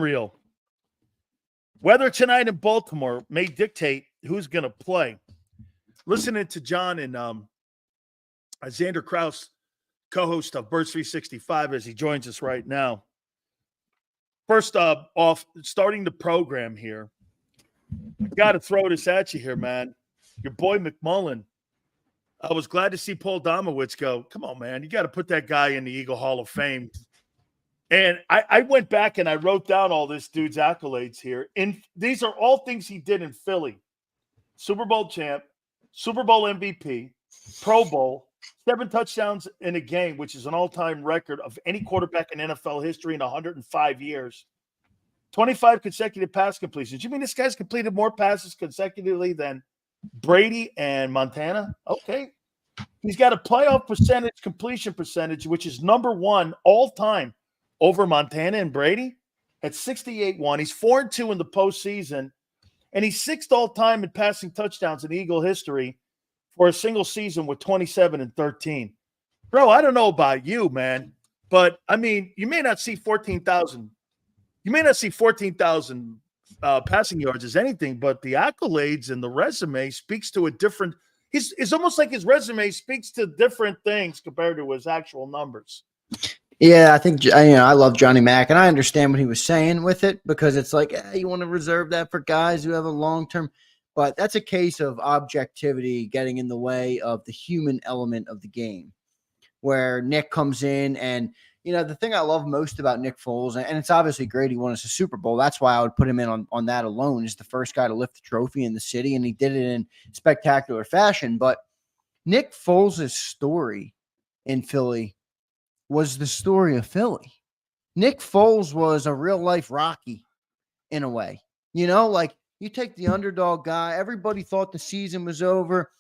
unreal. Weather tonight in Baltimore may dictate who's going to play. Listening to John and Zander Krause, co-host of Birds 365, as he joins us right now. First off, starting the program here, I got to throw this at you here, man. Your boy McMullen. I was glad to see Paul Domowitz go, come on, man, you got to put that guy in the Eagle Hall of Fame. And I went back and I wrote down all this dude's accolades here. And these are all things he did in Philly. Super Bowl champ, Super Bowl MVP, Pro Bowl, 7 touchdowns in a game, which is an all-time record of any quarterback in NFL history in 105 years. 25 consecutive pass completions. You mean this guy's completed more passes consecutively than Brady and Montana? Okay. He's got a playoff percentage, completion percentage, which is number 1 all-time over Montana and Brady at 68-1. He's 4-2 in the postseason, and he's 6th all-time in passing touchdowns in Eagle history for a single season with 27 and 13. Bro, I don't know about you, man, but, I mean, you may not see 14,000. You may not see 14,000 passing yards as anything, but the accolades and the resume speaks to a different – it's almost like his resume speaks to different things compared to his actual numbers. Yeah, I think I love Johnny Mack, and I understand what he was saying with it because it's like you want to reserve that for guys who have a long-term – but that's a case of objectivity getting in the way of the human element of the game where Nick comes in and – the thing I love most about Nick Foles, and it's obviously great he won us a Super Bowl. That's why I would put him in on that alone. Is the first guy to lift the trophy in the city, and he did it in spectacular fashion. But Nick Foles' story in Philly was the story of Philly. Nick Foles was a real-life Rocky in a way. Like you take the underdog guy. Everybody thought the season was over.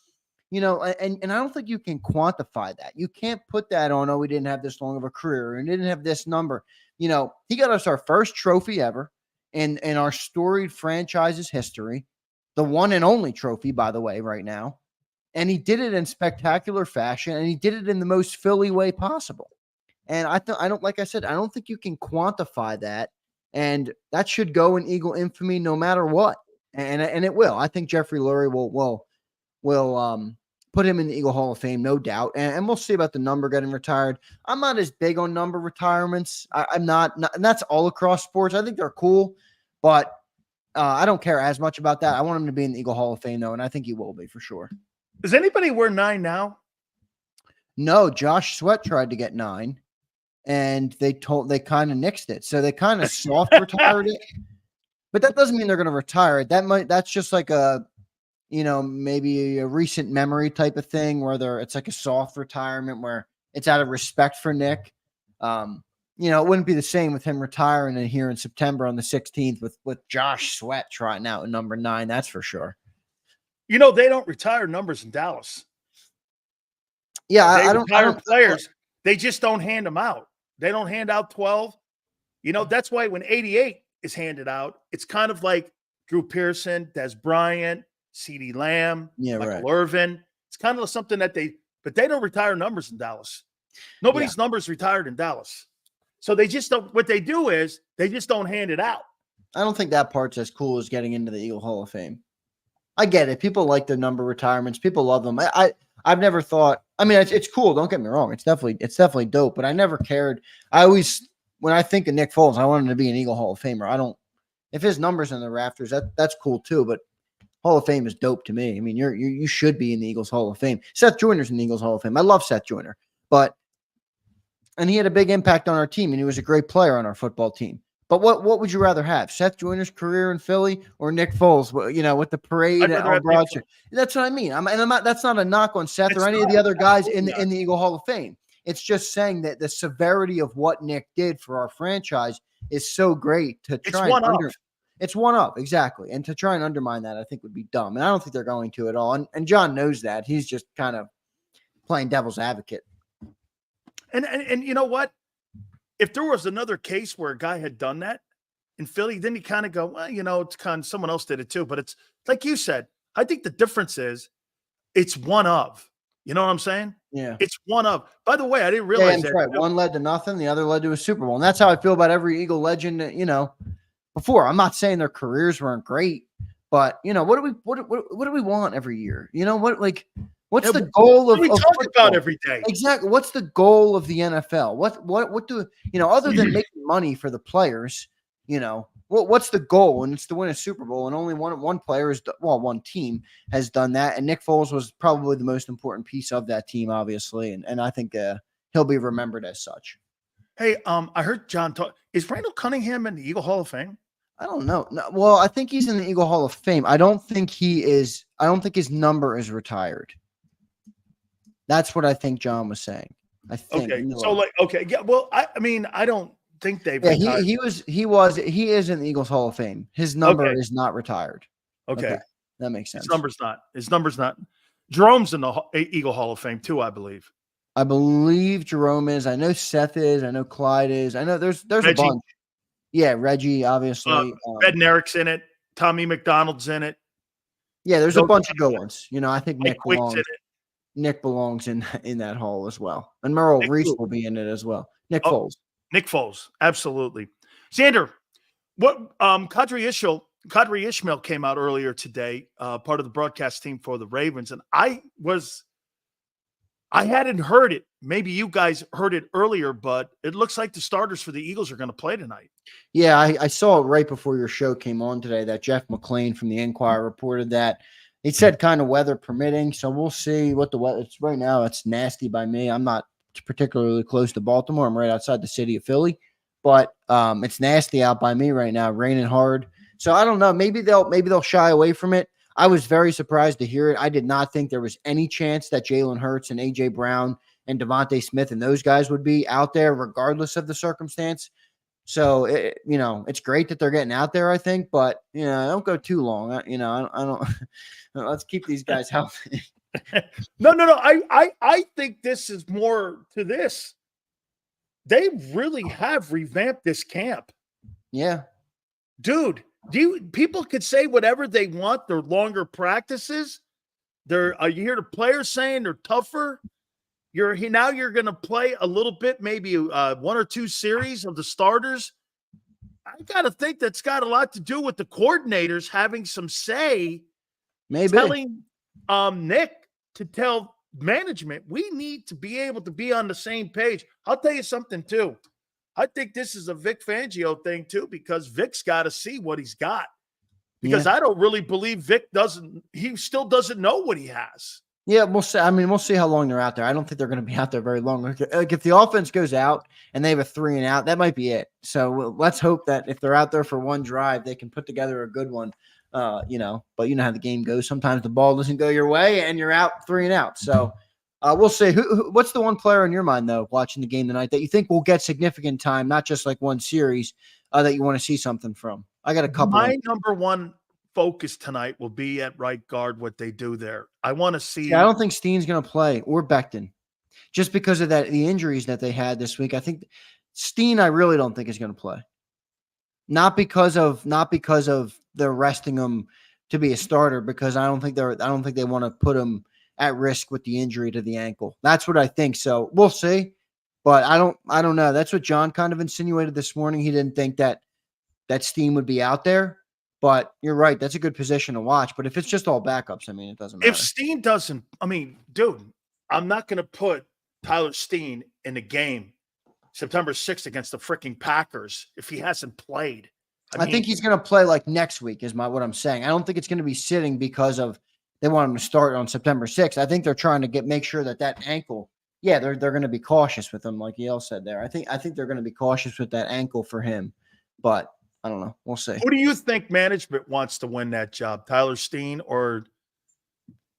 And I don't think you can quantify that. You can't put that on, we didn't have this long of a career and didn't have this number. He got us our first trophy ever in our storied franchise's history, the one and only trophy, by the way, right now. And he did it in spectacular fashion, and he did it in the most Philly way possible. And I don't think you can quantify that. And that should go in Eagle infamy no matter what. And it will. I think Jeffrey Lurie will put him in the Eagle Hall of Fame, no doubt. And we'll see about the number getting retired. I'm not as big on number retirements. I'm not, and that's all across sports. I think they're cool, but I don't care as much about that. I want him to be in the Eagle Hall of Fame, though, and I think he will be for sure. Does anybody wear 9 now? No, Josh Sweat tried to get 9, and they kind of nixed it. So they kind of soft retired it. But that doesn't mean they're going to retire it. That's just like a maybe a recent memory type of thing where it's like a soft retirement where it's out of respect for Nick. It wouldn't be the same with him retiring here in September on the 16th with Josh Sweat trying out in number 9. That's for sure. They don't retire numbers in Dallas. Yeah, I don't players. They just don't hand them out. They don't hand out 12. That's why when 88 is handed out, it's kind of like Drew Pearson, Des Bryant, CeeDee Lamb, Michael Irvin. It's kind of something that they don't retire numbers in Dallas. Nobody's numbers retired in Dallas. So they just don't, what they do is they just don't hand it out. I don't think that part's as cool as getting into the Eagle Hall of Fame. I get it. People like the number retirements. People love them. I've never thought, it's cool. Don't get me wrong. It's definitely dope, but I never cared. When I think of Nick Foles, I want him to be an Eagle Hall of Famer. If his number's in the rafters, that's cool too, but Hall of Fame is dope to me. You should be in the Eagles Hall of Fame. Seth Joyner's in the Eagles Hall of Fame. I love Seth Joyner, and he had a big impact on our team, and he was a great player on our football team. But what would you rather have? Seth Joyner's career in Philly or Nick Foles? With the parade on Broad Street. That's what I mean. That's not a knock on Seth or any of the other guys in the Eagle Hall of Fame. It's just saying that the severity of what Nick did for our franchise is so great to try It's one up, exactly. And to try and undermine that, I think would be dumb. And I don't think they're going to at all. And John knows that. He's just kind of playing devil's advocate. And you know what? If there was another case where a guy had done that in Philly, then you kind of go, well, it's kind of someone else did it too. But it's like you said, I think the difference is it's one of. You know what I'm saying? Yeah. It's one of. By the way, I didn't realize that. Right. One led to nothing. The other led to a Super Bowl. And that's how I feel about every Eagle legend, before. I'm not saying their careers weren't great, but what do we want every year? What's the goal of we talk football? about every day? Exactly. What's the goal of the NFL? What do other than making money for the players? What's the goal? And it's to win a Super Bowl. And only one player one team has done that. And Nick Foles was probably the most important piece of that team, obviously. And I think he'll be remembered as such. Hey, I heard John talk. Is Randall Cunningham in the Eagle Hall of Fame? I don't know. No, well, I think he's in the Eagle Hall of Fame. I don't think he is. I don't think his number is retired. That's what I think John was saying. I think. Okay. So yeah. Well, I mean, I don't think they've. Yeah, he is in the Eagles Hall of Fame. His number is not retired. Okay. That makes sense. His number's not. Jerome's in the Eagle Hall of Fame too, I believe. I believe Jerome is. I know Seth is. I know Clyde is. I know there's Reggie. A bunch. Yeah, Reggie, obviously. Bednarik's in it. Tommy McDonald's in it. Yeah, there's a bunch of good ones. I think Nick belongs. In it. Nick belongs in that hall as well. And Merrill Reese will be in it as well. Nick Foles. Absolutely. Zander, what Kadri Ishmael came out earlier today, part of the broadcast team for the Ravens, and I hadn't heard it. Maybe you guys heard it earlier, but it looks like the starters for the Eagles are going to play tonight. Yeah, I saw it right before your show came on today that Jeff McClain from the Enquirer reported that. He said kind of weather permitting, so we'll see what the weather. It's right now. It's nasty by me. I'm not particularly close to Baltimore. I'm right outside the city of Philly, but it's nasty out by me right now, raining hard. So I don't know. Maybe they'll shy away from it. I was very surprised to hear it. I did not think there was any chance that Jaylen Hurts and A.J. Brown and Devontae Smith and those guys would be out there regardless of the circumstance. So, it's great that they're getting out there, I think, but, don't go too long. I don't let's keep these guys healthy. No. I think this is more to this. They really have revamped this camp. Yeah. Dude, people could say whatever they want. They're longer practices. You hear the players saying they're tougher. You're going to play a little bit, maybe one or two series of the starters. I got to think that's got a lot to do with the coordinators having some say. Maybe telling Nick to tell management, we need to be able to be on the same page. I'll tell you something too. I think this is a Vic Fangio thing too, because Vic's got to see what he's got. Because I don't really believe he still doesn't know what he has. Yeah, we'll see. I mean, we'll see how long they're out there. I don't think they're going to be out there very long. Like if the offense goes out and they have a 3-and-out, that might be it. So let's hope that if they're out there for one drive, they can put together a good one. But you know how the game goes. Sometimes the ball doesn't go your way and you're out 3-and-out. So we'll see. What's the one player in your mind, though, watching the game tonight that you think will get significant time, not just like one series, that you want to see something from? I got a couple. My number one focus tonight will be at right guard, what they do there. I want to see. Yeah, I don't think Steen's going to play or Becton just because of the injuries that they had this week. I think Steen, I really don't think is going to play. Not because of they're resting him to be a starter, because I don't think they want to put him at risk with the injury to the ankle. That's what I think. So we'll see, but I don't know. That's what John kind of insinuated this morning. He didn't think that Steen would be out there. But you're right. That's a good position to watch. But if it's just all backups, I mean, it doesn't matter. If Steen doesn't, I mean, dude, I'm not going to put Tyler Steen in the game September 6th against the freaking Packers if he hasn't played. I think he's going to play like next week is what I'm saying. I don't think it's going to be sitting because of they want him to start on September 6th. I think they're trying to make sure that ankle, they're going to be cautious with him, like Yale said there. I think they're going to be cautious with that ankle for him. But I don't know. We'll see. Who do you think management wants to win that job? Tyler Steen or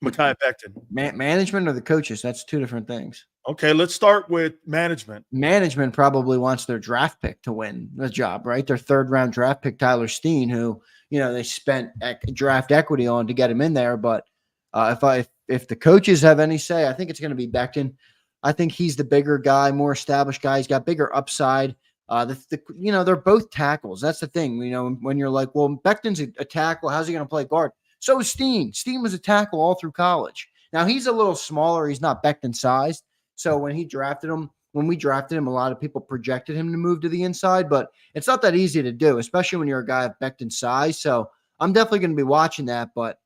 Mekhi Becton? Management or the coaches? That's two different things. Okay, let's start with management. Management probably wants their draft pick to win the job, right? Their third-round draft pick, Tyler Steen, who they spent draft equity on to get him in there. But if the coaches have any say, I think it's going to be Becton. I think he's the bigger guy, more established guy. He's got bigger upside. They're both tackles. That's the thing. When you're like, well, Becton's a tackle, how's he going to play guard? So is Steen. Steen was a tackle all through college. Now he's a little smaller. He's not Becton sized. So when he drafted him, when we drafted him, a lot of people projected him to move to the inside, but it's not that easy to do, especially when you're a guy of Becton's size. So I'm definitely going to be watching that, but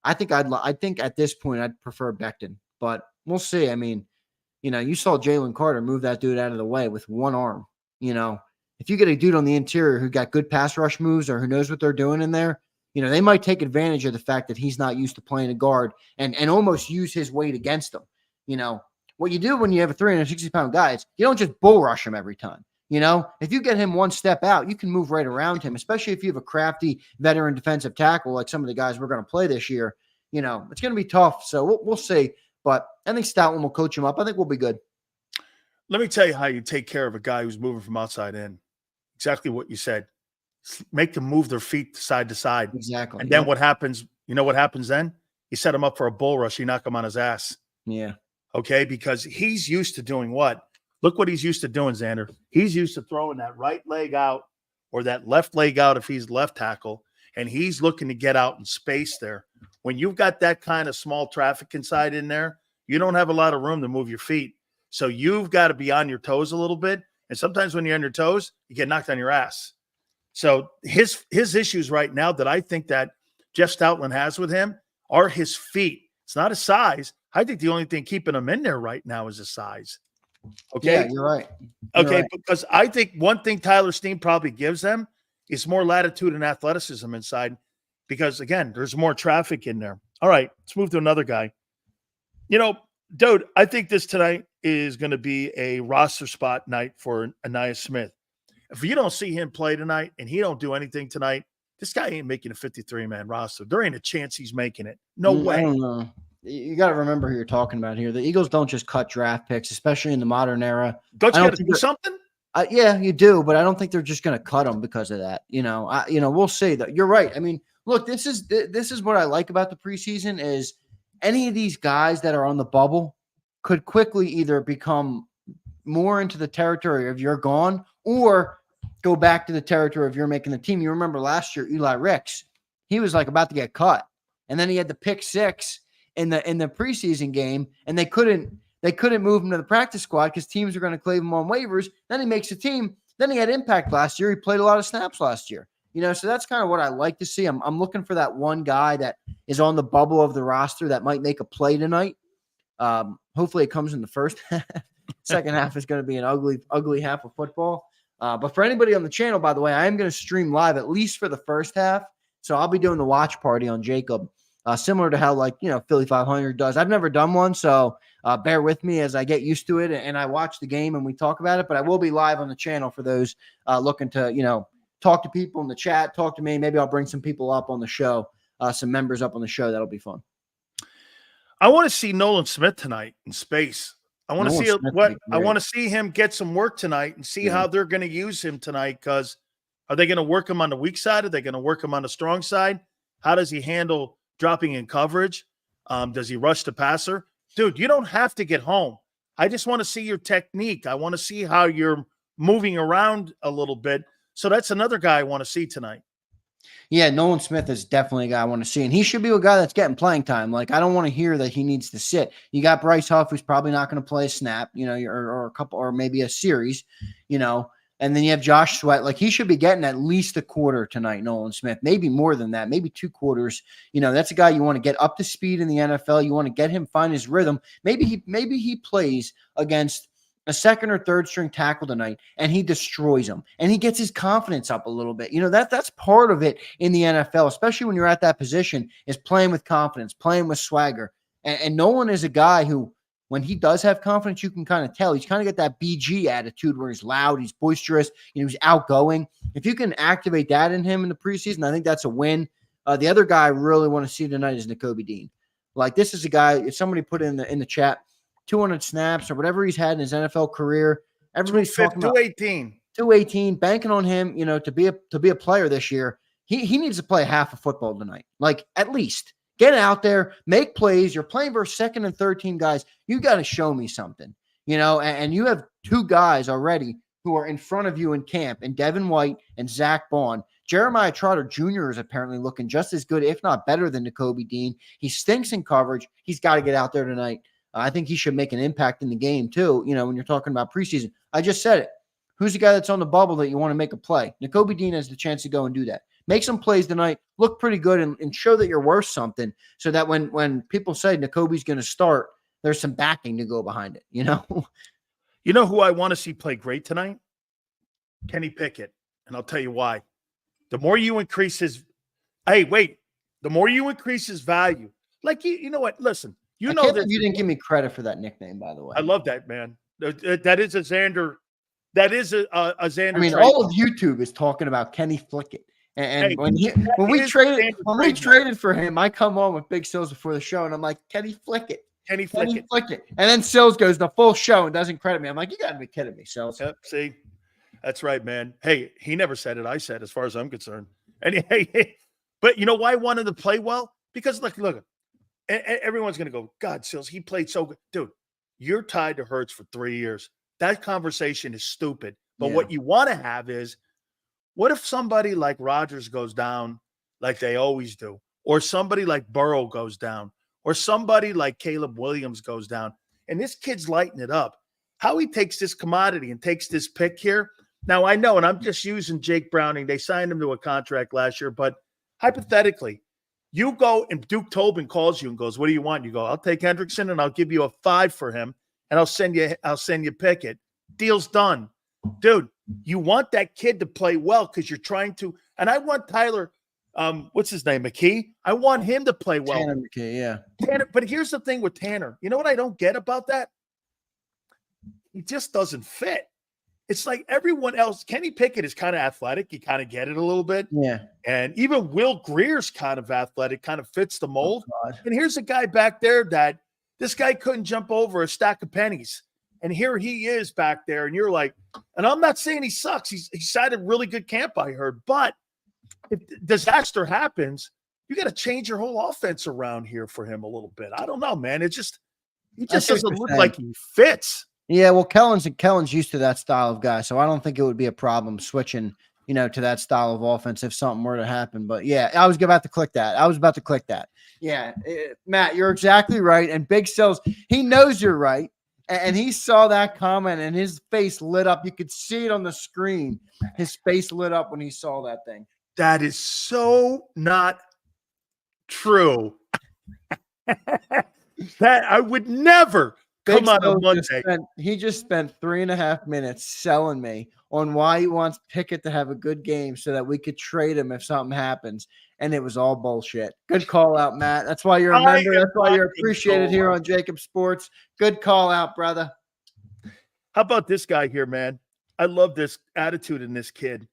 I think I think at this point I'd prefer Becton, but we'll see. I mean, you saw Jalen Carter move that dude out of the way with one arm. If you get a dude on the interior who got good pass rush moves or who knows what they're doing in there, they might take advantage of the fact that he's not used to playing a guard and almost use his weight against him. What you do when you have a 360-pound guy is you don't just bull rush him every time. If you get him one step out, you can move right around him, especially if you have a crafty veteran defensive tackle like some of the guys we're going to play this year. It's going to be tough. So we'll see. But I think Stoutland will coach him up. I think we'll be good. Let me tell you how you take care of a guy who's moving from outside in. Exactly what you said. Make them move their feet side to side. Exactly. And then what happens? You know what happens then? You set him up for a bull rush. You knock him on his ass. Yeah. Okay? Because he's used to doing what? Look what he's used to doing, Zander. He's used to throwing that right leg out or that left leg out if he's left tackle, and he's looking to get out in space there. When you've got that kind of small traffic inside in there, you don't have a lot of room to move your feet. So you've got to be on your toes a little bit. And sometimes when you're on your toes, you get knocked on your ass. So his issues right now that I think that Jeff Stoutland has with him are his feet. It's not his size. I think the only thing keeping him in there right now is his size. Okay. Yeah, you're right. You're okay. Right. Because I think one thing Tyler Steen probably gives them is more latitude and athleticism inside because, again, there's more traffic in there. All right. Let's move to another guy. Dude, I think this tonight is going to be a roster spot night for Ainias Smith. If you don't see him play tonight and he don't do anything tonight, this guy ain't making a 53-man roster. There ain't a chance he's making it. No way. I don't know. You got to remember who you're talking about here. The Eagles don't just cut draft picks, especially in the modern era. Don't you got to do something? Yeah, you do, but I don't think they're just going to cut them because of that. We'll see. That you're right. I mean, look, this is what I like about the preseason is any of these guys that are on the bubble could quickly either become more into the territory of you're gone or go back to the territory of you're making the team. You remember last year, Eli Ricks, he was like about to get cut, and then he had the pick six in the preseason game, and they couldn't move him to the practice squad because teams are going to claim him on waivers. Then he makes a team. Then he had impact last year. He played a lot of snaps last year. So that's kind of what I like to see. I'm looking for that one guy that is on the bubble of the roster that might make a play tonight. Hopefully it comes in the first half. Second half is going to be an ugly half of football. But for anybody on the channel, by the way, I am going to stream live at least for the first half. So I'll be doing the watch party on JAKIB, similar to how Philly 500 does. I've never done one, so bear with me as I get used to it and I watch the game and we talk about it. But I will be live on the channel for those looking to talk to people in the chat, talk to me. Maybe I'll bring some people up on the show, some members up on the show. That'll be fun. I want to see Nolan Smith tonight in space. I want to see him get some work tonight and see how they're going to use him tonight. Because are they going to work him on the weak side? Are they going to work him on the strong side? How does he handle dropping in coverage? Does he rush the passer? Dude, you don't have to get home. I just want to see your technique. I want to see how you're moving around a little bit. So that's another guy I want to see tonight. Yeah, Nolan Smith is definitely a guy I want to see. And he should be a guy that's getting playing time. I don't want to hear that he needs to sit. You got Bryce Huff, who's probably not going to play a snap, or a couple, or maybe a series, and then you have Josh Sweat. He should be getting at least a quarter tonight, Nolan Smith, maybe more than that, maybe 2 quarters. That's a guy you want to get up to speed in the NFL. You want to get him, find his rhythm. Maybe he plays against a second or third string tackle tonight and he destroys him and he gets his confidence up a little bit. That's part of it in the NFL, especially when you're at that position, is playing with confidence, playing with swagger. And Nolan is a guy who, when he does have confidence, you can kind of tell he's kind of got that BG attitude where he's loud, he's boisterous, he's outgoing. If you can activate that in him in the preseason, I think that's a win. The other guy I really want to see tonight is Nakobe Dean. This is a guy, if somebody put it in the chat, 200 snaps or whatever he's had in his NFL career. Everybody's talking about 218, banking on him, to be a player this year. He needs to play half of football tonight. At least get out there, make plays. You're playing versus second and third team guys. You got to show me something, and you have 2 guys already who are in front of you in camp, and Devin White and Zach Bond. Jeremiah Trotter Jr. is apparently looking just as good, if not better than Nakobe Dean. He stinks in coverage. He's got to get out there tonight. I think he should make an impact in the game too. When you're talking about preseason, I just said it. Who's the guy that's on the bubble that you want to make a play? Nakobe Dean has the chance to go and do that. Make some plays tonight, look pretty good, and show that you're worth something, so that when people say Nakobe's going to start, there's some backing to go behind it. You know who I want to see play great tonight? Kenny Pickett, and I'll tell you why. The more you increase his, the more you increase his value. Like you know what? Listen, you didn't give me credit for that nickname, by the way. I love that, man. That is a Zander. That is a Zander. I mean, all of YouTube is talking about Kenny Flickett. And when we traded for him, I come on with Big Sills before the show, and I'm like, Kenny Flickett. And then Sills goes the full show and doesn't credit me. I'm like, you got to be kidding me, Sills. Yep, see, that's right, man. Hey, he never said it. I said, as far as I'm concerned. And but you know why I wanted to play well? Because look, everyone's going to go, God, Sills, he played so good. Dude, you're tied to Hurts for 3 years. That conversation is stupid. But what you want to have is, what if somebody like Rodgers goes down like they always do? Or somebody like Burrow goes down? Or somebody like Caleb Williams goes down? And this kid's lighting it up. How he takes this commodity and takes this pick here. Now, I know, and I'm just using Jake Browning. They signed him to a contract last year. But hypothetically, you go and Duke Tobin calls you and goes, what do you want? You go, I'll take Hendrickson and I'll give you a 5 for him. And I'll send you Pickett. Deal's done. Dude, you want that kid to play well because you're trying to. And I want Tyler, what's his name, McKee? I want him to play well. Tanner McKee, yeah. Tanner, but here's the thing with Tanner. You know what I don't get about that? He just doesn't fit. It's like everyone else. Kenny Pickett is kind of athletic. You kind of get it a little bit. Yeah. And even Will Greer's kind of athletic, kind of fits the mold. Oh, and here's a guy back there that this guy couldn't jump over a stack of pennies. And here he is back there. And you're like, and I'm not saying he sucks. He's had a really good camp, I heard. But if disaster happens, you got to change your whole offense around here for him a little bit. I don't know, man. He just doesn't look like he fits. Yeah, well, Kellen's used to that style of guy, so I don't think it would be a problem switching, to that style of offense if something were to happen. But yeah, I was about to click that. Yeah, Matt, you're exactly right. And Big Sills, he knows you're right. And he saw that comment and his face lit up. You could see it on the screen. His face lit up when he saw that thing. That is so not true. That I would never come on a Monday. He just spent 3.5 minutes selling me on why he wants Pickett to have a good game so that we could trade him if something happens. And it was all bullshit. Good call out, Matt. That's why you're a member. That's why you're appreciated here on JAKIB Sports. Good call out, brother. How about this guy here, man? I love this attitude in this kid.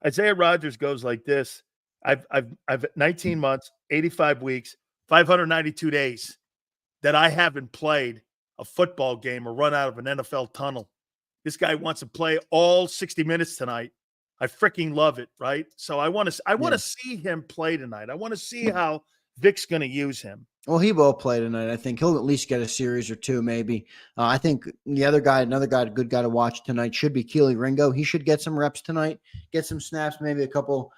Isaiah Rodgers goes like this. I've 19 months, 85 weeks, 592 days that I haven't played a football game or run out of an NFL tunnel. This guy wants to play all 60 minutes tonight. I freaking love it, right? So I want to see him play tonight. I want to see how Vic's going to use him. Well, he will play tonight. I think he'll at least get a series or two, maybe. I think another good guy to watch tonight should be Keely Ringo. He should get some reps tonight, get some snaps, maybe a couple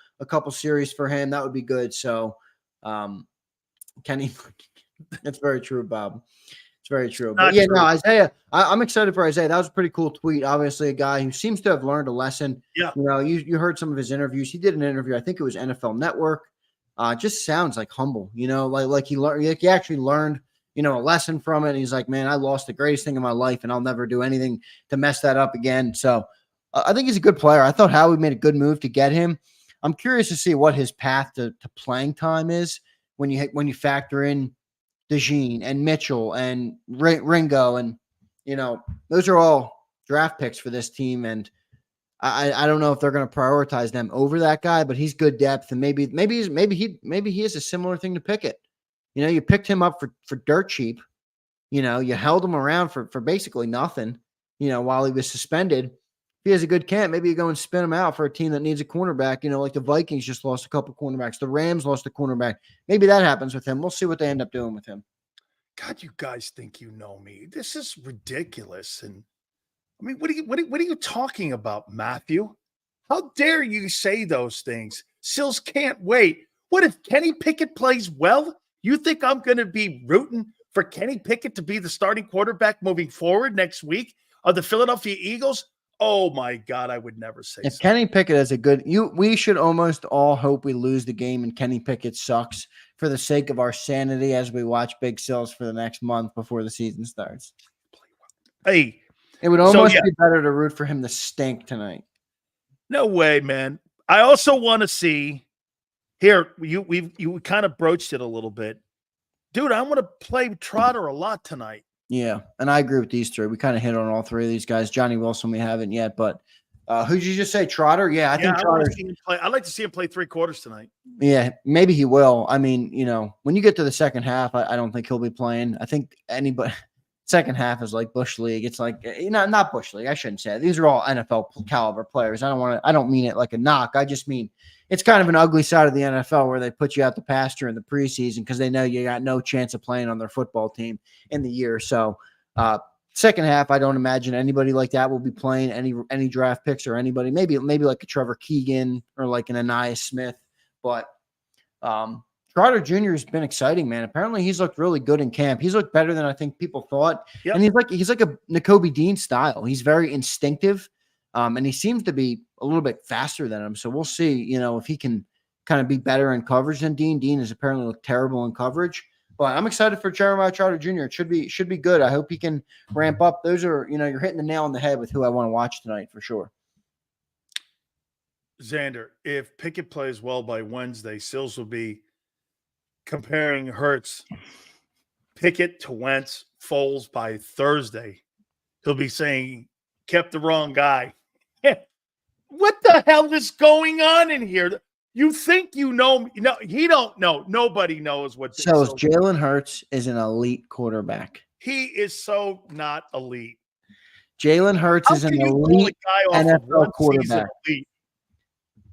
series for him. That would be good. So, Kenny, that's very true, Bob. It's very true. But yeah, no, Isaiah, I'm excited for Isaiah. That was a pretty cool tweet. Obviously, a guy who seems to have learned a lesson. Yeah. You heard some of his interviews. He did an interview. I think it was NFL Network. Just sounds like humble, like he learned, like he actually learned, a lesson from it. And he's like, man, I lost the greatest thing in my life and I'll never do anything to mess that up again. So I think he's a good player. I thought Howie made a good move to get him. I'm curious to see what his path to playing time is when you factor in DeJean and Mitchell and Ringo. And, those are all draft picks for this team. And I don't know if they're going to prioritize them over that guy, but he's good depth. And maybe he is a similar thing to Pickett. You picked him up for dirt cheap. You held him around for basically nothing, while he was suspended. If he has a good camp, maybe you go and spin him out for a team that needs a cornerback, like the Vikings just lost a couple cornerbacks. The Rams lost a cornerback. Maybe that happens with him. We'll see what they end up doing with him. God, you guys think you know me. This is ridiculous. And I mean, what are you talking about, Matthew? How dare you say those things? Sills can't wait. What if Kenny Pickett plays well? You think I'm going to be rooting for Kenny Pickett to be the starting quarterback moving forward next week of the Philadelphia Eagles? Oh my God, I would never say If so. Kenny Pickett is we should almost all hope we lose the game and Kenny Pickett sucks for the sake of our sanity as we watch Big Sills for the next month before the season starts. Hey, It would almost be better to root for him to stink tonight. No way, man. I also want to see here. You kind of broached it a little bit, dude. I want to play Trotter a lot tonight. Yeah, and I agree with these three. We kind of hit on all three of these guys. Johnny Wilson, we haven't yet, but who'd you just say? Trotter? Yeah, I think Trotter. I'd like to see him play 3 quarters tonight. Yeah, maybe he will. I mean, when you get to the second half, I don't think he'll be playing. I think anybody. Second half is like Bush League. It's like, not Bush League. I shouldn't say it. These are all NFL caliber players. I don't mean it like a knock. I just mean it's kind of an ugly side of the NFL where they put you out the pasture in the preseason because they know you got no chance of playing on their football team in the year. So second half, I don't imagine anybody like that will be playing any draft picks or anybody, maybe like a Trevor Keegan or like an Anais Smith. But Trotter Jr. has been exciting, man. Apparently, he's looked really good in camp. He's looked better than I think people thought. Yep. And he's like a Nakobe Dean style. He's very instinctive, and he seems to be a little bit faster than him. So we'll see, if he can kind of be better in coverage than Dean. Dean has apparently looked terrible in coverage. But I'm excited for Jeremiah Trotter Jr. It should be good. I hope he can ramp up. Those are, you're hitting the nail on the head with who I want to watch tonight for sure. Zander, if Pickett plays well by Wednesday, Sills will be comparing Hurts, Pickett to Wentz, Foles by Thursday. He'll be saying, kept the wrong guy. What the hell is going on in here? You think you know? No, he don't know. Nobody knows what. So Jaylen Hurts is an elite quarterback. He is so not elite. Jaylen Hurts is an elite NFL quarterback.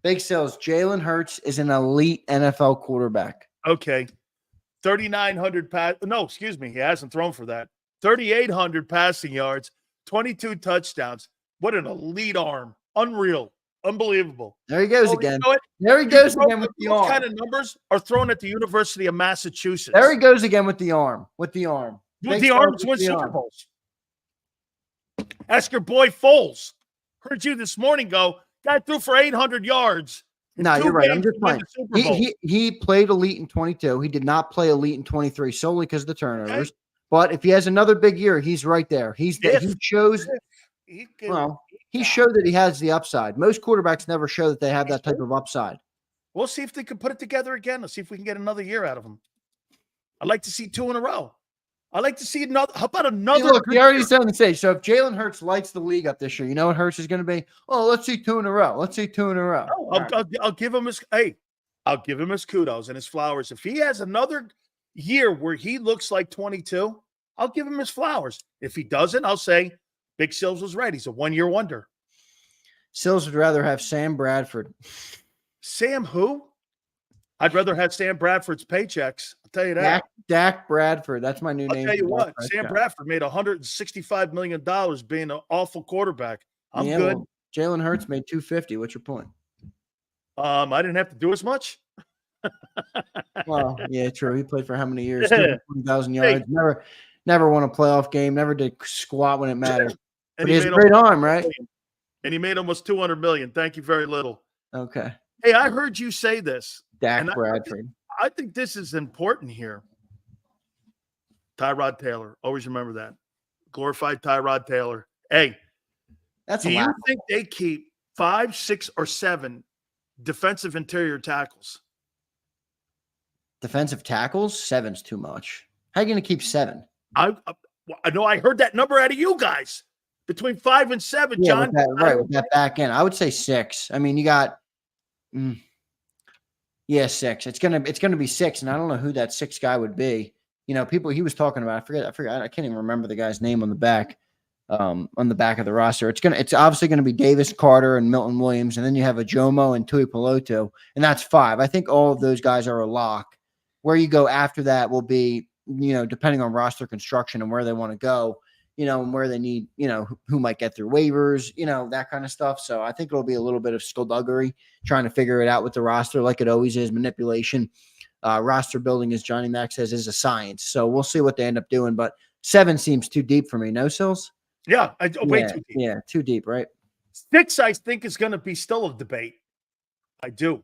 Big Sills. Jaylen Hurts is an elite NFL quarterback. Okay. 3,900 pass. No, excuse me. He hasn't thrown for that. 3,800 passing yards, 22 touchdowns. What an elite arm. Unreal. Unbelievable. There he goes again. There he goes again with the arm. What kind of numbers are thrown at the University of Massachusetts? There he goes again with the arm. With the arm. With the arms win Super Bowls. Ask your boy Foles. Heard you this morning go, guy threw for 800 yards. No, you're right. I'm just playing. He played elite in 22. He did not play elite in 23 solely because of the turnovers. Okay. But if he has another big year, he's right there. He showed that he has the upside. Most quarterbacks never show that they have that type of upside. We'll see if they can put it together again. Let's see if we can get another year out of him. I'd like to see 2 in a row. I'd like to see another. How about another? Hey, look, he already said on the stage. So if Jaylen Hurts lights the league up this year, you know what Hurts is going to be? Oh, let's see 2 in a row. Let's see 2 in a row. Oh, I'll give him his. Hey, I'll give him his kudos and his flowers. If he has another year where he looks like 22, I'll give him his flowers. If he doesn't, I'll say Big Sills was right. He's a 1-year wonder. Sills would rather have Sam Bradford. Sam who? I'd rather have Sam Bradford's paychecks. I'll tell you that. Dak Bradford. That's my new name. I'll tell you what. Sam Bradford made $165 million being an awful quarterback. I'm good. Well, Jaylen Hurts made $250. What's your point? I didn't have to do as much. Well, yeah, true. He played for how many years? 20,000 yards. Hey. Never won a playoff game. Never did squat when it mattered. But he has a great arm, right? And he made almost $200 million. Thank you very little. Okay. Hey, I heard you say this. Dak Bradford. I think this is important here. Tyrod Taylor. Always remember that. Glorified Tyrod Taylor. Hey, do you think they keep 5, 6, or 7 defensive interior tackles? Defensive tackles? 7's too much. How are you going to keep 7? I know I heard that number out of you guys. Between 5 and 7, yeah, John. With that back end. I would say 6. I mean, you got 6. It's gonna be 6, and I don't know who that 6 guy would be. People he was talking about. I forget. I can't even remember the guy's name on the back of the roster. It's obviously gonna be Davis, Carter, and Milton Williams, and then you have a Jomo and Tui Peloto, and that's 5. I think all of those guys are a lock. Where you go after that will be, depending on roster construction and where they want to go. And where they need, who might get through waivers, that kind of stuff. So I think it'll be a little bit of skullduggery trying to figure it out with the roster like it always is, manipulation. roster building, as Johnny Mac says, is a science. So we'll see what they end up doing. But 7 seems too deep for me. No, Sills? Yeah, way too deep. Yeah, too deep, right? 6, I think, is going to be still a debate. I do.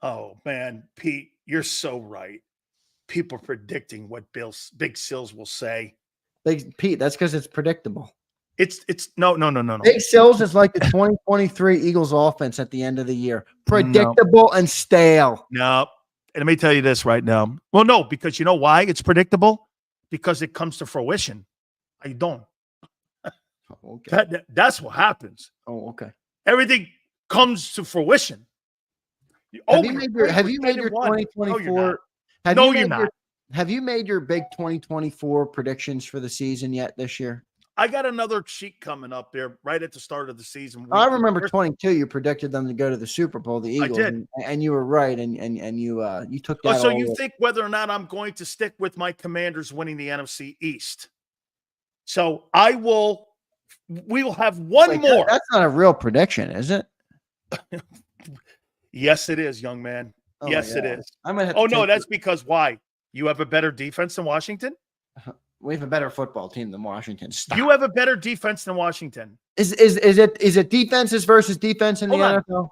Oh, man, Pete, you're so right. People predicting what Big Sills will say. Big Pete, that's because it's predictable. It's no. Big Sills is like the 2023 Eagles offense at the end of the year. Predictable and stale. No. And let me tell you this right now. Well, no, because you know why it's predictable? Because it comes to fruition. How you doing? Okay. That's what happens. Oh, okay. Everything comes to fruition. Have you made your 2024? No, you're not. Have you made your big 2024 predictions for the season yet this year? I got another sheet coming up there right at the start of the season. I remember 22. You predicted them to go to the Super Bowl, the Eagles. I did. And you were right, and you took that. So you think whether or not I'm going to stick with my Commanders winning the NFC East? So we will have one more. That's not a real prediction, is it? Yes, it is, young man. Oh, yes, it is. That's because why? You have a better defense than Washington? We have a better football team than Washington. Stop. You have a better defense than Washington. Is it defenses versus defense in the NFL?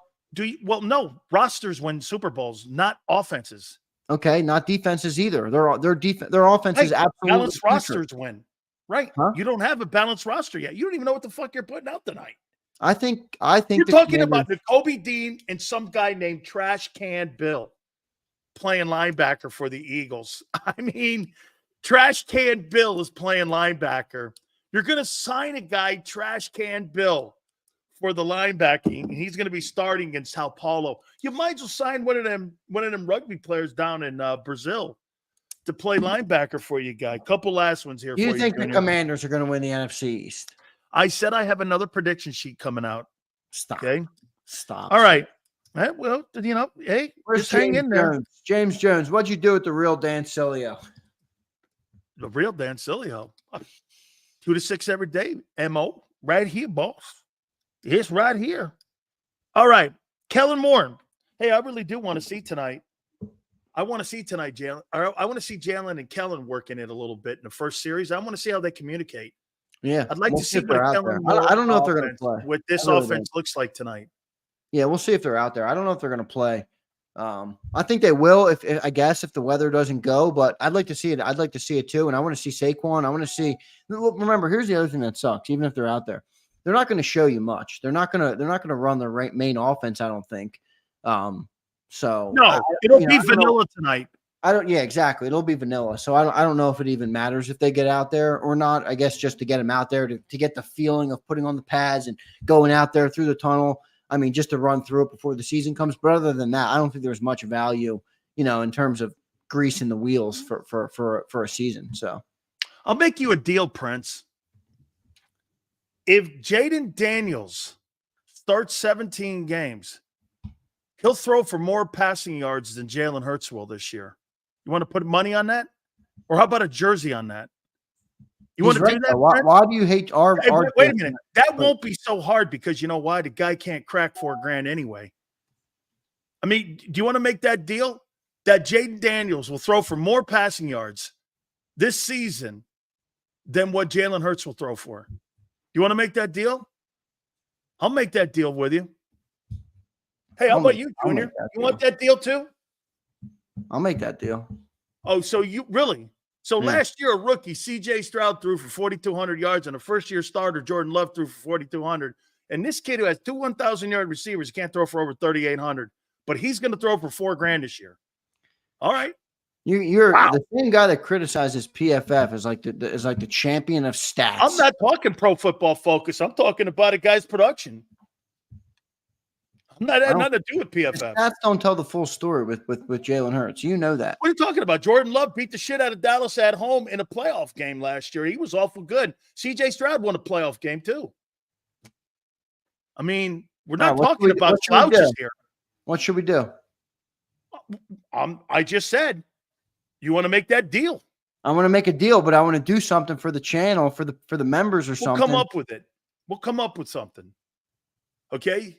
Well, no. Rosters win Super Bowls, not offenses. Okay, not defenses either. Their offenses absolutely balanced rosters win. Right. Huh? You don't have a balanced roster yet. You don't even know what the fuck you're putting out tonight. I think you're talking about Nakobe Dean and some guy named Trash Can Bill playing linebacker for the Eagles. I mean, Trash Can Bill is playing linebacker. You're going to sign a guy, Trash Can Bill, for the linebacking, and he's going to be starting against Sao Paulo. You might as well sign one of them rugby players down in Brazil to play linebacker for you, guy. Couple last ones here. You think the Commanders are going to win the NFC East? I said I have another prediction sheet coming out. Stop. Okay. Stop. All right. Well, hey, just hang in there. James Jones, what'd you do with the real Dan Sileo? The real Dan Sileo. 2 to 6 every day. MO. Right here, boss. It's right here. All right. Kellen Moore. Hey, I really do want to see tonight. I want to see tonight, Jaylen. I want to see Jaylen and Kellen working it a little bit in the first series. I want to see how they communicate. Yeah. I'd like to see what Kellen I don't know if they're going to play. What this offense looks like tonight. Yeah, we'll see if they're out there. I don't know if they're going to play. I think they will if the weather doesn't go, but I'd like to see it. I'd like to see it too. And I want to see Saquon. I want to see, remember, here's the other thing that sucks. Even if they're out there, they're not going to show you much. They're not going to run their main offense. I don't think. It'll be vanilla tonight. Yeah, exactly. It'll be vanilla. So I don't know if it even matters if they get out there or not. I guess just to get them out there to get the feeling of putting on the pads and going out there through the tunnel. I mean, just to run through it before the season comes. But other than that, I don't think there's much value, in terms of greasing the wheels for a season. So I'll make you a deal, Prince. If Jaden Daniels starts 17 games, he'll throw for more passing yards than Jaylen Hurts will this year. You want to put money on that? Or how about a jersey on that? You want to do that? Why do you hate our wait a minute. That won't be so hard because you know why? The guy can't crack $4,000 anyway. I mean, do you want to make that deal? That Jaden Daniels will throw for more passing yards this season than what Jaylen Hurts will throw for. You want to make that deal? I'll make that deal with you. Hey, how about you, Junior? You want that deal too? I'll make that deal. Oh, so you really? So last year, a rookie, C.J. Stroud, threw for 4,200 yards, and a first-year starter, Jordan Love, threw for 4,200. And this kid who has 2 1,000-yard receivers can't throw for over 3,800, but he's going to throw for $4,000 this year. All right. You're the same guy that criticizes PFF is like the champion of stats. I'm not talking Pro Football Focus. I'm talking about a guy's production. I'm not had nothing to do with PFF. Stats don't tell the full story with Jaylen Hurts. You know that. What are you talking about? Jordan Love beat the shit out of Dallas at home in a playoff game last year. He was awful good. C.J. Stroud won a playoff game too. I mean, we're not talking about slouches here. What should we do? I just said, you want to make that deal. I want to make a deal, but I want to do something for the channel, for the members or something. We'll come up with it. We'll come up with something. Okay?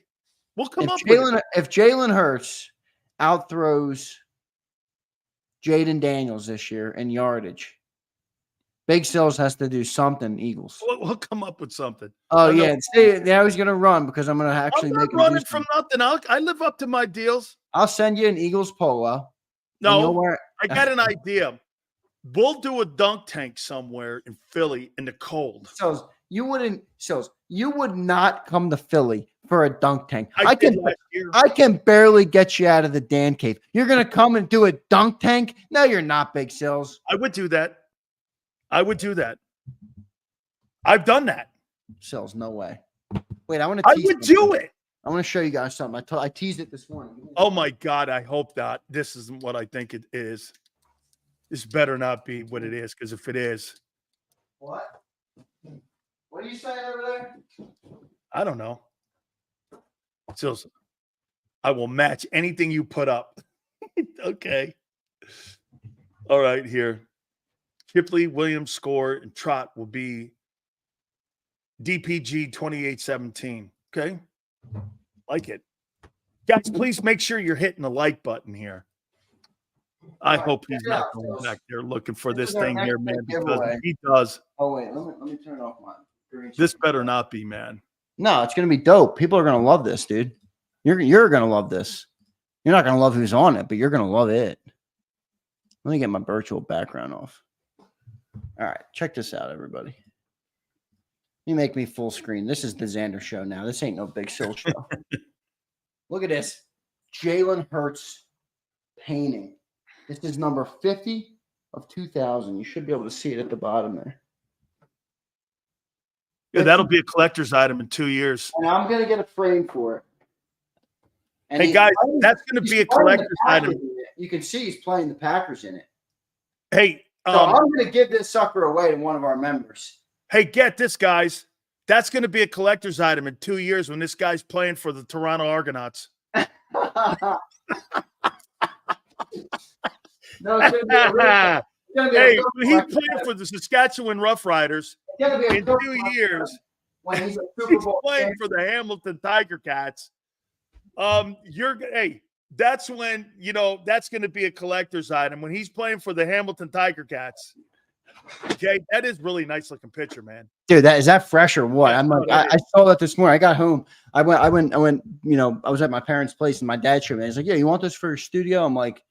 We'll come up with it. If Jaylen Hurts outthrows Jaden Daniels this year in yardage. Big Sills has to do something, Eagles. We'll come up with something. Oh, I know. yeah. See, now he's going to run because I'm going to actually I'm not make him do running from something. nothing. I live up to my deals. I'll send you an Eagles polo. No, I got an idea. We'll do a dunk tank somewhere in Philly in the cold. Sills, you would not come to Philly for a dunk tank. I did last year. I can barely get you out of the Dan cave. You're going to come and do a dunk tank? No, you're not, Big Sills. I would do that. I've done that. Sills, no way. Wait, I want to. I would do it. I want to show you guys something. I teased it this morning. Oh my God! I hope not. This isn't what I think it is. This better not be what it is, because if it is, what? What are you saying over there? I don't know. Sills, I will match anything you put up. Okay. All right, here. Shipley, Williams score, and Trot will be DPG 28-17. Okay. Like it. Guys, please make sure you're hitting the like button here. I hope he's not going back there looking for this thing here, man, because if he does. Oh, wait. Let me turn it off mine. This better not be, man. No, it's going to be dope. People are going to love this, dude. You're going to love this. You're not going to love who's on it, but you're going to love it. Let me get my virtual background off. All right, check this out, everybody. You make me full screen. This is the Zander show now. This ain't no Big Sill show. Look at this. Jaylen Hurts painting. This is number 50 of 2000. You should be able to see it at the bottom there. Yeah, that'll be a collector's item in 2 years. And I'm going to get a frame for it. And hey, guys, that's going to be a collector's item. You can see he's playing the Packers in it. Hey, so I'm going to give this sucker away to one of our members. Hey, get this, guys. That's going to be a collector's item in 2 years when this guy's playing for the Toronto Argonauts. No, it's gonna be hey, he's playing for the Saskatchewan Roughriders in 2 years. When he's a Super Bowl playing for the Hamilton Tiger Cats. That's when, that's going to be a collector's item when he's playing for the Hamilton Tiger Cats. Okay, that is really nice looking picture, man. Dude, is that fresh or what? I'm like, I saw that this morning. I got home. I went, I was at my parents' place and my dad showed me. He's like, yeah, you want this for your studio? I'm like,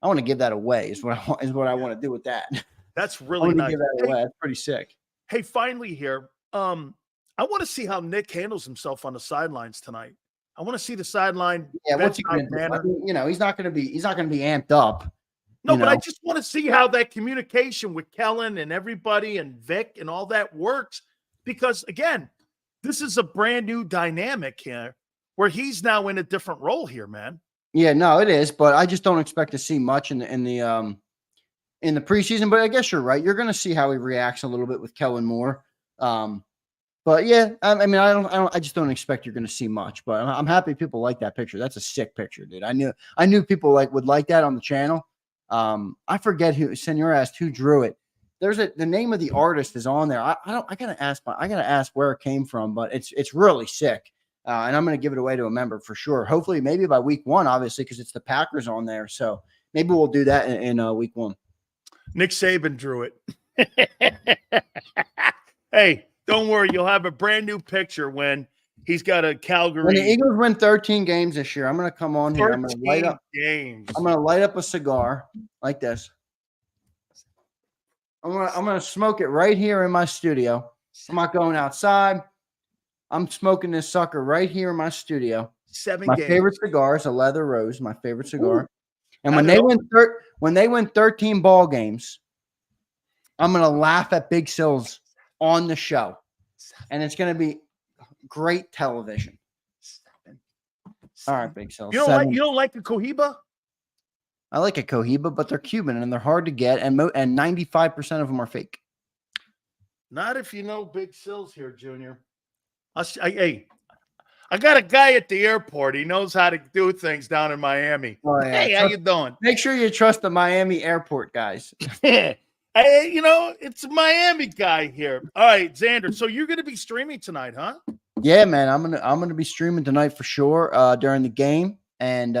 I want to give that away is what I want to do with that. That's really nice. Give that away. That's pretty sick. Hey, finally here. I want to see how Nick handles himself on the sidelines tonight. I want to see the sideline. Yeah, what's he going to do? I mean, he's not going to be amped up. No, but I just want to see how that communication with Kellen and everybody and Vic and all that works. Because again, this is a brand new dynamic here where he's now in a different role here, man. Yeah, no, it is, but I just don't expect to see much in the preseason. But I guess you're right. You're going to see how he reacts a little bit with Kellen Moore. But yeah, I just don't expect you're going to see much. But I'm happy people like that picture. That's a sick picture, dude. I knew people would like that on the channel. I forget who. Senor asked who drew it. The name of the artist is on there. I gotta ask where it came from, but it's really sick. And I'm going to give it away to a member for sure. Hopefully, maybe by week 1, obviously, because it's the Packers on there. So maybe we'll do that in week 1. Nick Saban drew it. Hey, don't worry. You'll have a brand new picture when he's got a Calgary. When the Eagles win 13 games this year, I'm going to come on here. I'm going to light up a cigar like this. I'm going to smoke it right here in my studio. I'm not going outside. I'm smoking this sucker right here in my studio. 7 my games. Favorite cigar is a Leather Rose, my favorite cigar. Ooh. And when they win 13 ball games, I'm going to laugh at Big Sills on the show. And it's going to be great television. All right, Big Sills. You don't like the Cohiba? I like a Cohiba, but they're Cuban and they're hard to get, and 95% of them are fake. Not if you know Big Sills here, Junior. I got a guy at the airport. He knows how to do things down in Miami. Oh, yeah. Hey, how you doing? Make sure you trust the Miami airport guys. It's a Miami guy here. All right, Zander. So you're going to be streaming tonight, huh? Yeah, man. I'm gonna be streaming tonight for sure during the game, and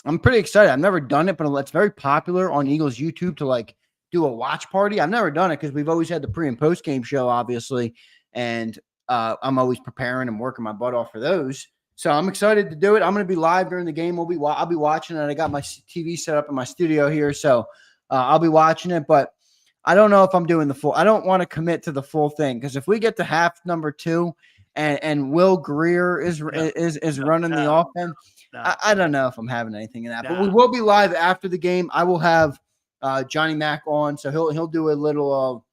I'm pretty excited. I've never done it, but it's very popular on Eagles YouTube to like do a watch party. I've never done it because we've always had the pre and post game show, obviously, and I'm always preparing and working my butt off for those. So I'm excited to do it. I'm going to be live during the game. I'll be watching it. I got my TV set up in my studio here, so I'll be watching it. But I don't know if I'm doing the full. I don't want to commit to the full thing because if we get to half number 2 and Will Greer is running the offense. I don't know if I'm having anything in that, but we will be live after the game. I will have Johnny Mac on, so he'll do a little.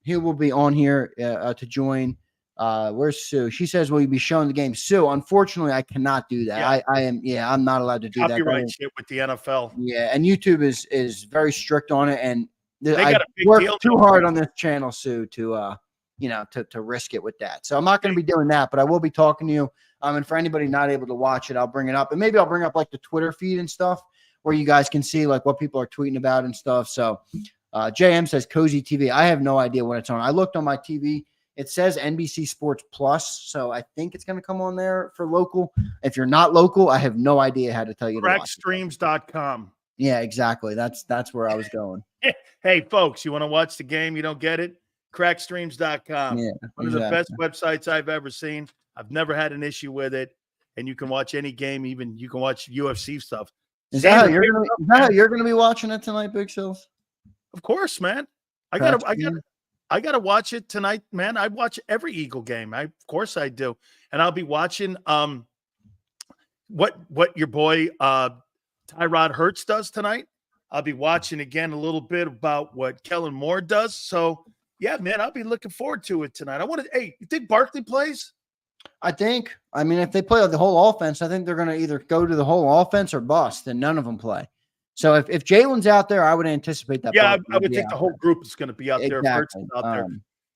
He will be on here to join. Where's Sue? She says, "Will you be showing the game?" Sue, unfortunately, I cannot do that. Yeah. I am. Yeah, I'm not allowed to do Copyright that. shit with the NFL. Yeah, and YouTube is very strict on it, and I work too hard on this channel, Sue, to to risk it with that. So I'm not going to be doing that, but I will be talking to you. And for anybody not able to watch it, I'll bring it up. And maybe I'll bring up like the Twitter feed and stuff where you guys can see like what people are tweeting about and stuff. So JM says Cozy TV. I have no idea what it's on. I looked on my TV. It says NBC Sports Plus. So I think it's going to come on there for local. If you're not local, I have no idea how to tell you. Crackstreams.com. Yeah, exactly. That's where I was going. Hey, folks, you want to watch the game? You don't get it? Crackstreams.com. Yeah, one of the best websites I've ever seen. I've never had an issue with it. And you can watch any game, even you can watch UFC stuff. Is that how you're gonna be watching it tonight, Big Sills? Of course, man. I gotta watch it tonight, man. I watch every Eagle game. Of course I do. And I'll be watching what your boy Tyrod Hurts does tonight. I'll be watching again a little bit about what Kellen Moore does. So yeah, man, I'll be looking forward to it tonight. Hey, you think Barkley plays? I mean, if they play the whole offense, I think they're going to either go to the whole offense or bust, and none of them play. So if Jaylen's out there, I would anticipate that. Yeah, I would think the whole group is going to be out there. Exactly. Out there.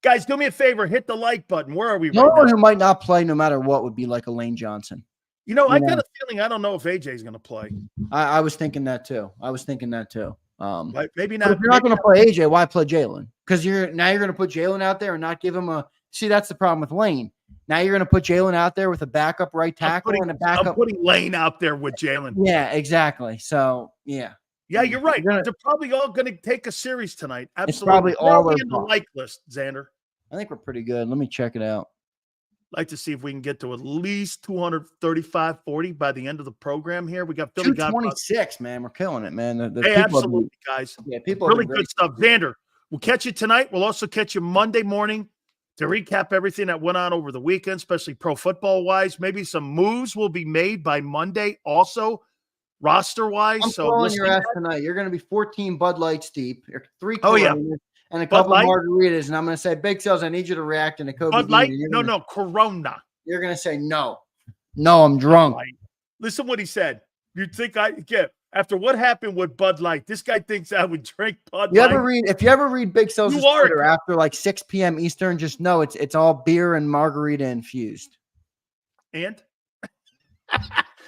Guys, do me a favor. Hit the like button. Where are we? No one who might not play no matter what would be like a Lane Johnson. I got a feeling I don't know if AJ is going to play. I was thinking that too. Maybe not. If you're not going to play AJ, why play Jaylen? Because you're going to put Jaylen out there and not give him a. See, that's the problem with Lane. Now you're going to put Jaylen out there with a backup right tackle and a backup. I'm putting Lane out there with Jaylen. Yeah, exactly. So yeah, you're right. They're probably all going to take a series tonight. Absolutely. It's probably all in the like list, Zander. I think we're pretty good. Let me check it out. Like to see if we can get to at least 235-40 by the end of the program here. We got Philly 226, man. We're killing it, man. Hey, absolutely, guys. Yeah, people really good stuff. Zander, we'll catch you tonight. We'll also catch you Monday morning to recap everything that went on over the weekend, especially pro football wise. Maybe some moves will be made by Monday also, roster wise. I'm calling your ass tonight. You're going to be 14 Bud Lights deep. 3 and a couple of margaritas, and I'm going to say, Big Sales, I need you to react to Nakobe. Bud Light? No, Corona. You're going to say no. No, I'm drunk. Listen what he said. You think after what happened with Bud Light, this guy thinks I would drink Bud Light. If you ever read Big Sales' Twitter after like 6 p.m. Eastern, just know it's all beer and margarita infused. And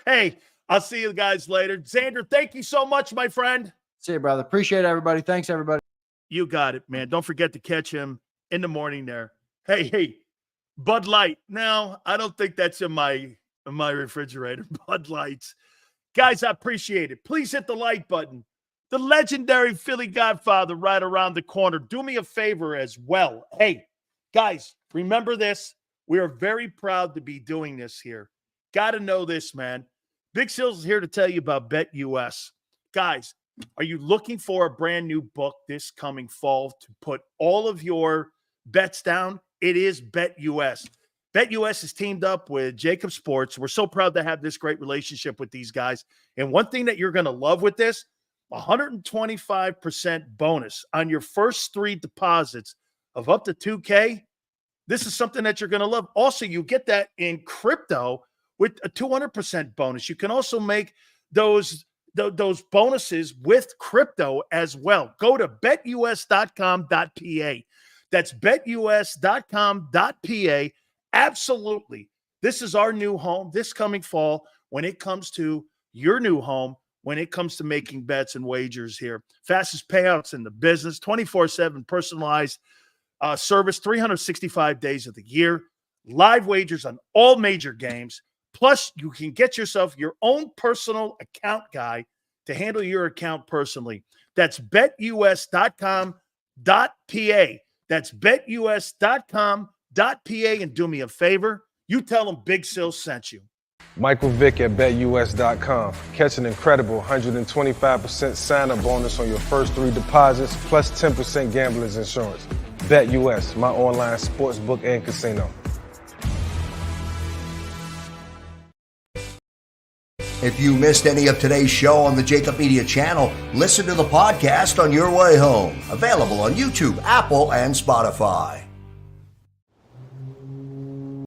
hey, I'll see you guys later. Zander, thank you so much, my friend. See you, brother. Appreciate it, everybody. Thanks, everybody. You got it, man. Don't forget to catch him in the morning there. Hey, Bud Light. No, I don't think that's in my refrigerator. Bud Lights. Guys, I appreciate it. Please hit the like button. The legendary Philly Godfather right around the corner. Do me a favor as well. Hey, guys, remember this. We are very proud to be doing this here. Got to know this, man. Big Sills is here to tell you about BetUS. Guys, are you looking for a brand new book this coming fall to put all of your bets down? It is BetUS. BetUS is teamed up with JAKIB Sports. We're so proud to have this great relationship with these guys. And one thing that you're going to love with this, 125% bonus on your first 3 deposits of up to $2K. This is something that you're going to love. Also, you get that in crypto with a 200% bonus. You can also make those bonuses with crypto as well. Go to betus.com.pa. That's betus.com.pa. Absolutely. This is our new home this coming fall when it comes to your new home, when it comes to making bets and wagers here. Fastest payouts in the business, 24/7 personalized service, 365 days of the year, live wagers on all major games, Plus, you can get yourself your own personal account guy to handle your account personally. That's betus.com.pa. That's betus.com.pa. And do me a favor, you tell them Big Sil sent you. Michael Vick at BetUS.com. Catch an incredible 125% sign-up bonus on your first 3 deposits, plus 10% gambler's insurance. BetUS, my online sportsbook and casino. If you missed any of today's show on the JAKIB Media channel, listen to the podcast on your way home. Available on YouTube, Apple, and Spotify.